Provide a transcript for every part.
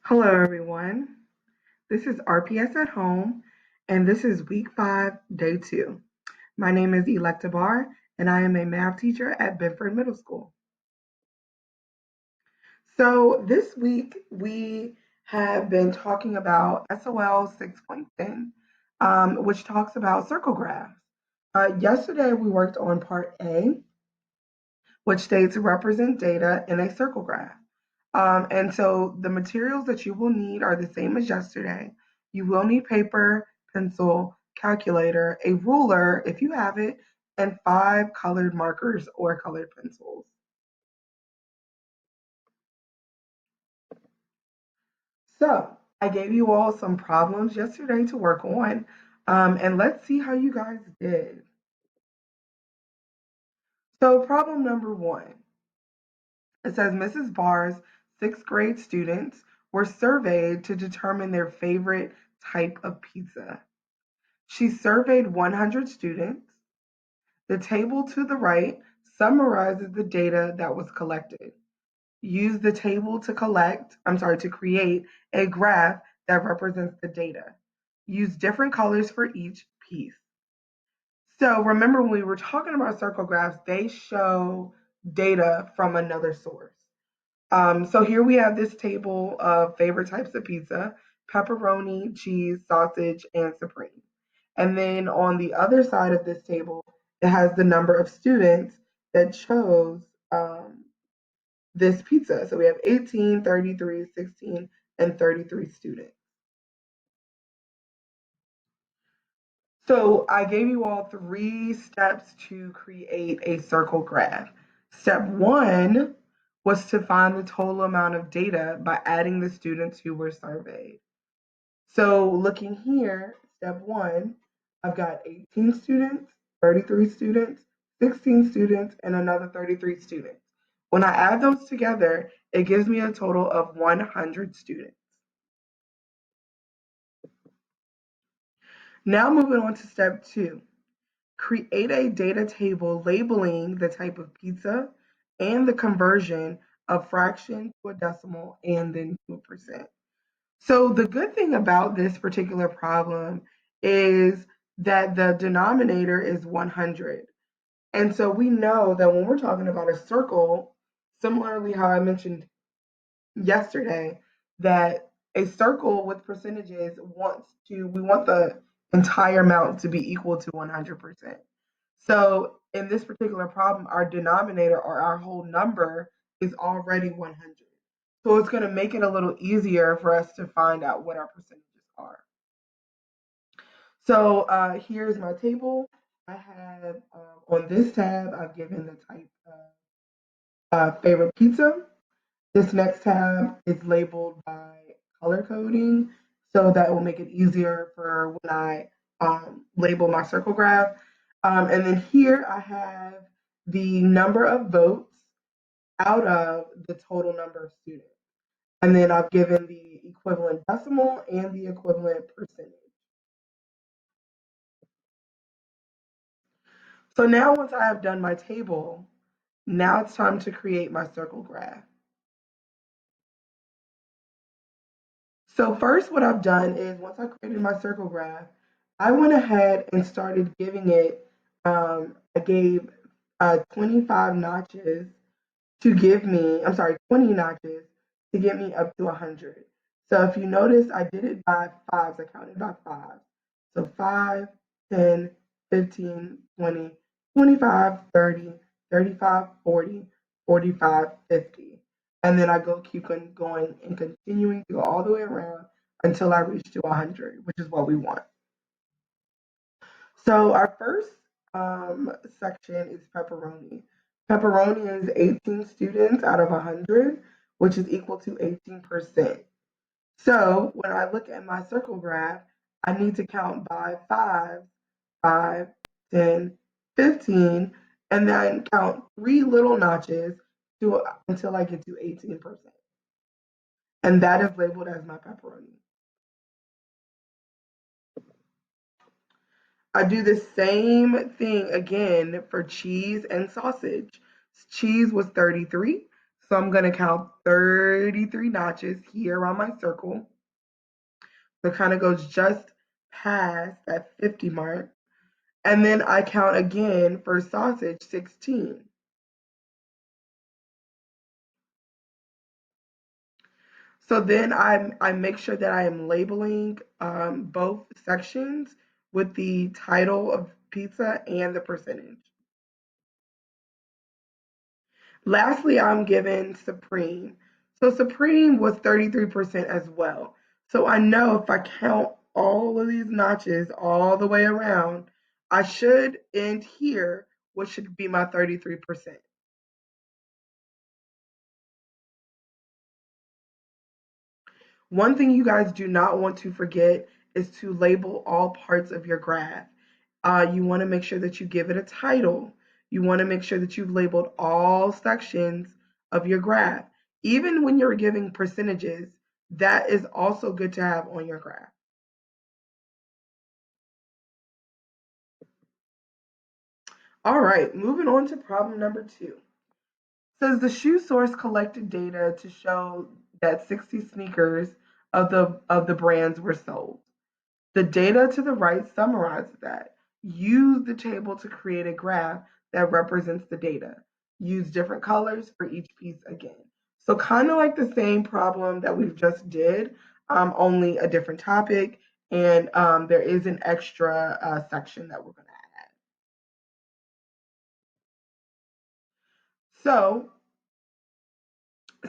Hello, everyone. This is RPS at home, and this is week 5, day 2. My name is Electa Barr, and I am a math teacher at Benford Middle School. So, this week we have been talking about SOL 6.10, which talks about circle graphs. Yesterday we worked on part A, which states represent data in a circle graph. And so the materials that you will need are the same as yesterday. You will need paper, pencil, calculator, a ruler if you have it, and 5 colored markers or colored pencils. So I gave you all some problems yesterday to work on, and let's see how you guys did. So problem number 1, it says Mrs. Barr's 6th grade students were surveyed to determine their favorite type of pizza. She surveyed 100 students. The table to the right summarizes the data that was collected. Use the table to create a graph that represents the data. Use different colors for each piece. So remember when we were talking about circle graphs, they show data from another source. So here we have this table of favorite types of pizza: pepperoni, cheese, sausage, and supreme. And then on the other side of this table, it has the number of students that chose this pizza. So we have 18, 33, 16, and 33 students. So I gave you all 3 steps to create a circle graph. Step 1 was to find the total amount of data by adding the students who were surveyed. So looking here, step 1, I've got 18 students, 33 students, 16 students, and another 33 students. When I add those together, it gives me a total of 100 students. Now moving on to step 2. Create a data table labeling the type of pizza and the conversion of fraction to a decimal and then to a percent. So the good thing about this particular problem is that the denominator is 100. And so we know that when we're talking about a circle, similarly how I mentioned yesterday, that a circle with percentages we want the entire amount to be equal to 100%. So in this particular problem, our denominator or our whole number is already 100. So it's going to make it a little easier for us to find out what our percentages are. So here's my table. I have on this tab, I've given the type of favorite pizza. This next tab is labeled by color coding, so that will make it easier for when I label my circle graph. And then here I have the number of votes out of the total number of students. And then I've given the equivalent decimal and the equivalent percentage. So now once I have done my table, now it's time to create my circle graph. So first what I've done is once I created my circle graph, I went ahead and started giving it, I gave 25 notches to give me, I'm sorry, 20 notches to get me up to 100. So if you notice, I did it by fives. I counted by fives. So 5, 10, 15, 20, 25, 30, 35, 40, 45, 50. And then I keep on going and continuing to go all the way around until I reach to 100, which is what we want. So our first section is pepperoni. Pepperoni is 18 students out of 100, which is equal to 18%. So when I look at my circle graph, I need to count by 5, 5, 10, 15, and then count 3 little notches until I get to 18%. And that is labeled as my pepperoni. I do the same thing again for cheese and sausage. Cheese was 33, So I'm going to count 33 notches here around my circle. So it kind of goes just past that 50 mark. And then I count again for sausage 16. So then I make sure that I am labeling both sections with the title of pizza and the percentage. Lastly, I'm given Supreme. So Supreme was 33% as well. So I know if I count all of these notches all the way around, I should end here, which should be my 33%. One thing you guys do not want to forget is to label all parts of your graph. You want to make sure that you give it a title. You want to make sure that you've labeled all sections of your graph. Even when you're giving percentages, that is also good to have on your graph. All right, moving on to problem number 2. Says the shoe source collected data to show that 60 sneakers of the brands were sold. The data to the right summarizes that. Use the table to create a graph that represents the data. Use different colors for each piece again. So kind of like the same problem that we've just did, only a different topic, and there is an extra section that we're going to add. So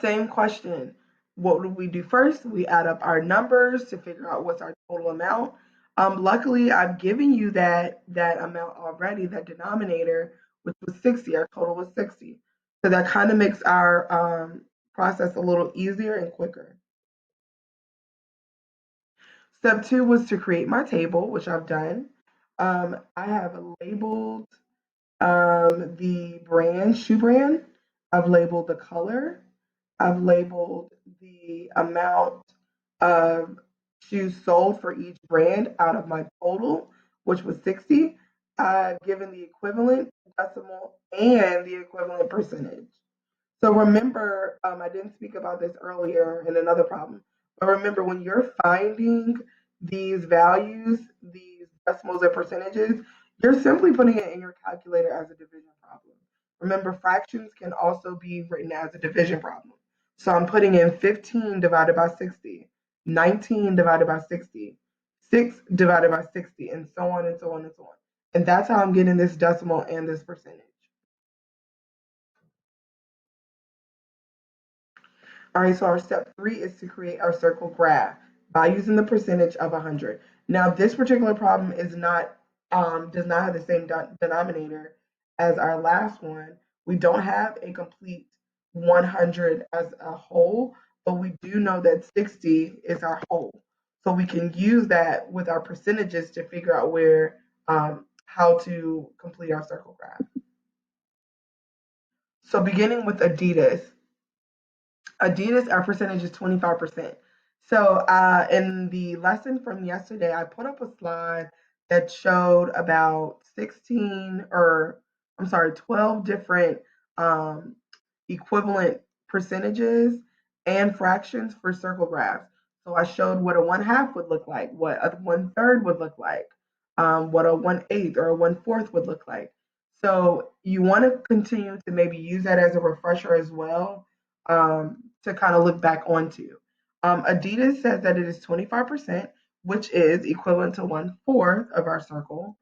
same question. What do we do first? We add up our numbers to figure out what's our total amount. Luckily, I've given you that amount already, that denominator, which was 60. Our total was 60. So that kind of makes our process a little easier and quicker. Step 2 was to create my table, which I've done. I have labeled the brand, shoe brand. I've labeled the color. I've labeled the amount of shoes sold for each brand out of my total, which was 60. I've given the equivalent decimal and the equivalent percentage. So remember, I didn't speak about this earlier in another problem, but remember when you're finding these values, these decimals and percentages, you're simply putting it in your calculator as a division problem. Remember, fractions can also be written as a division problem. So I'm putting in 15 divided by 60, 19 divided by 60, 6 divided by 60, and so on and so on and so on. And that's how I'm getting this decimal and this percentage. All right, so our step 3 is to create our circle graph by using the percentage of 100. Now, this particular problem is not does not have the same denominator as our last one. We don't have a complete 100 as a whole, but we do know that 60 is our whole. So we can use that with our percentages to figure out where how to complete our circle graph. So beginning with Adidas, Adidas, our percentage is 25%. So in the lesson from yesterday, I put up a slide that showed about 16 or I'm sorry, 12 different um, equivalent percentages and fractions for circle graphs. So I showed what a 1/2 would look like, what a 1/3 would look like, what a 1/8 or a 1/4 would look like. So you want to continue to maybe use that as a refresher as well, to kind of look back onto. Adidas says that it is 25%, which is equivalent to 1/4 of our circle.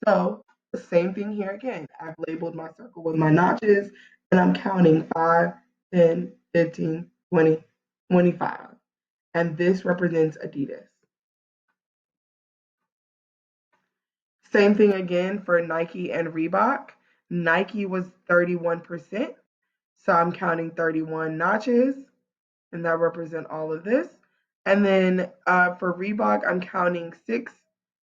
So the same thing here again. I've labeled my circle with my notches and I'm counting 5, 10, 15, 20, 25. And this represents Adidas. Same thing again for Nike and Reebok. Nike was 31%. So I'm counting 31 notches, and that represent all of this. And then for Reebok, I'm counting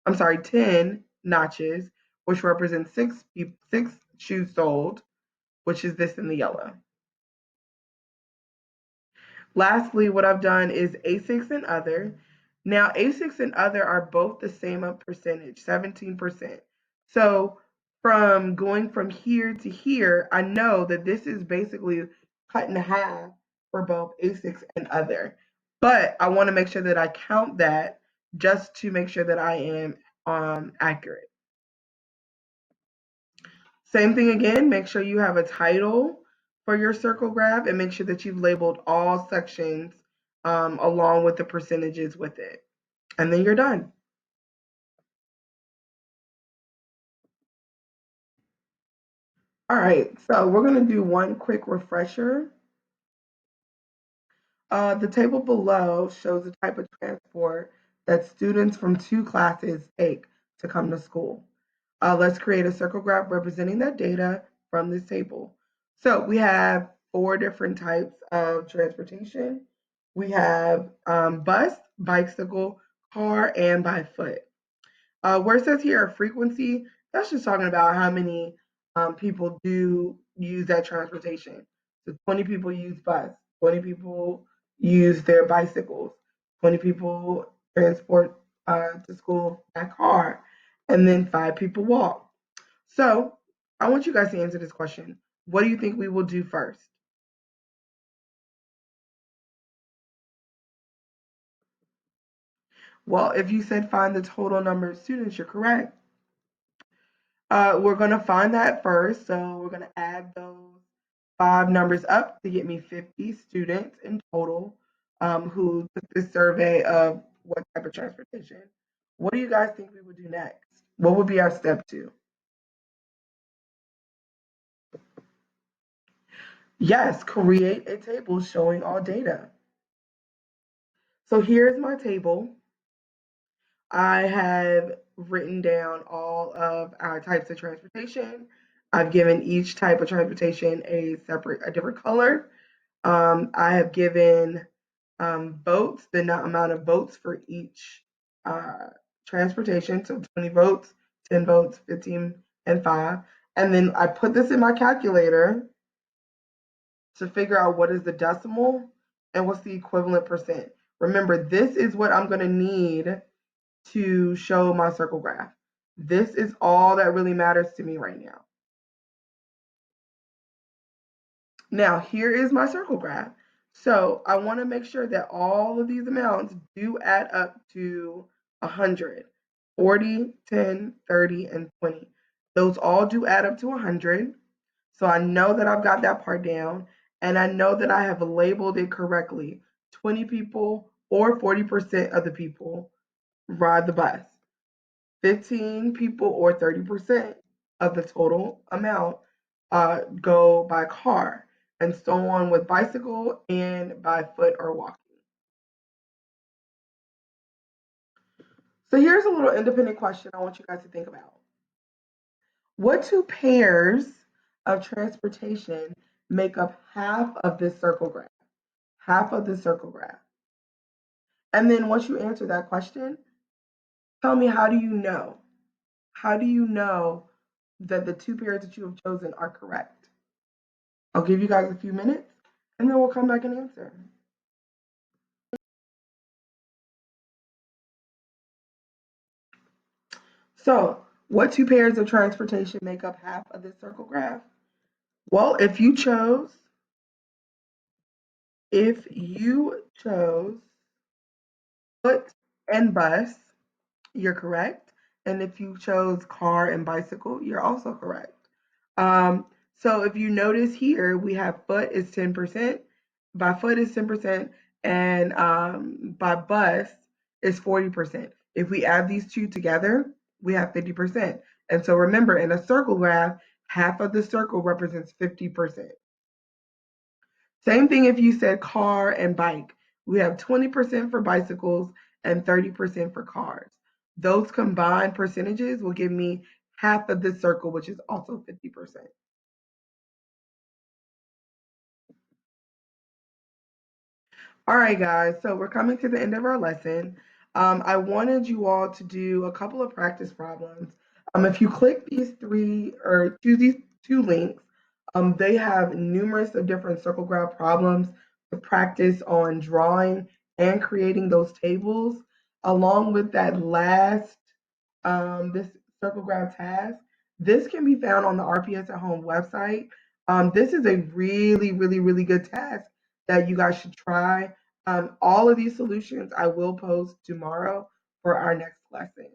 10 notches, which represents six shoes sold, which is this in the yellow. Lastly, what I've done is A6 and other. Now, A6 and other are both the same percentage, 17%. So from going from here to here, I know that this is basically cut in half for both A6 and other. But I want to make sure that I count that just to make sure that I am accurate. Same thing again, make sure you have a title for your circle graph and make sure that you've labeled all sections along with the percentages with it. And then you're done. All right, so we're going to do one quick refresher. The table below shows the type of transport that students from two classes take to come to school. Let's create a circle graph representing that data from this table. So we have four different types of transportation. We have bus, bicycle, car, and by foot. Where it says here a frequency, that's just talking about how many people do use that transportation. So 20 people use bus, 20 people use their bicycles, 20 people transport to school by car, and then 5 people walk. So I want you guys to answer this question. What do you think we will do first? Well, if you said find the total number of students, you're correct. We're going to find that first. So we're going to add those 5 numbers up to get me 50 students in total who took this survey of what type of transportation. What do you guys think we would do next? What would be our step 2? Yes, create a table showing all data. So here's my table. I have written down all of our types of transportation. I've given each type of transportation a different color. I have given votes, the amount of votes for each uh, transportation. So 20 votes, 10 votes, 15, and 5. And then I put this in my calculator to figure out what is the decimal and what's the equivalent percent. Remember, this is what I'm going to need to show my circle graph. This is all that really matters to me right now. Now, here is my circle graph. So I want to make sure that all of these amounts do add up to 100. 40, 10, 30, and 20. Those all do add up to 100. So I know that I've got that part down, and I know that I have labeled it correctly. 20 people or 40% of the people ride the bus. 15 people or 30% of the total amount go by car, and so on with bicycle and by foot or walking. So here's a little independent question I want you guys to think about. What two pairs of transportation make up half of this circle graph? Half of the circle graph. And then once you answer that question, tell me, how do you know? How do you know that the two pairs that you have chosen are correct? I'll give you guys a few minutes and then we'll come back and answer. So, what two pairs of transportation make up half of this circle graph? Well, if you chose foot and bus, you're correct. And if you chose car and bicycle, you're also correct. So if you notice here, we have foot is 10%, by foot is 10%, and by bus is 40%. If we add these two together, we have 50%. And so remember, in a circle graph, half of the circle represents 50%. Same thing if you said car and bike. We have 20% for bicycles and 30% for cars. Those combined percentages will give me half of the circle, which is also 50%. All right, guys, so we're coming to the end of our lesson. I wanted you all to do a couple of practice problems. If you click these three or choose these two links, they have numerous of different circle graph problems to practice on drawing and creating those tables, along with that last this circle graph task. This can be found on the RPS at Home website. This is a really, really, really good task that you guys should try. All of these solutions I will post tomorrow for our next lesson.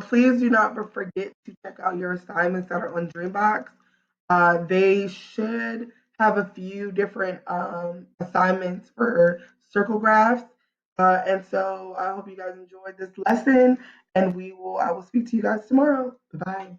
Please do not forget to check out your assignments that are on Dreambox. They should have a few different assignments for circle graphs. And so I hope you guys enjoyed this lesson, and I will speak to you guys tomorrow. Bye bye.